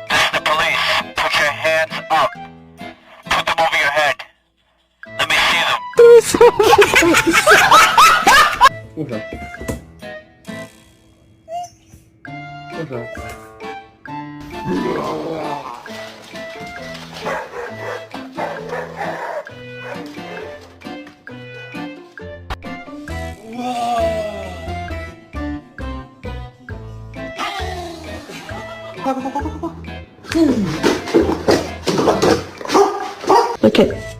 This is the police. Put your hands up. Put them over your head. Let me see them. Muszę. Muszę. Look at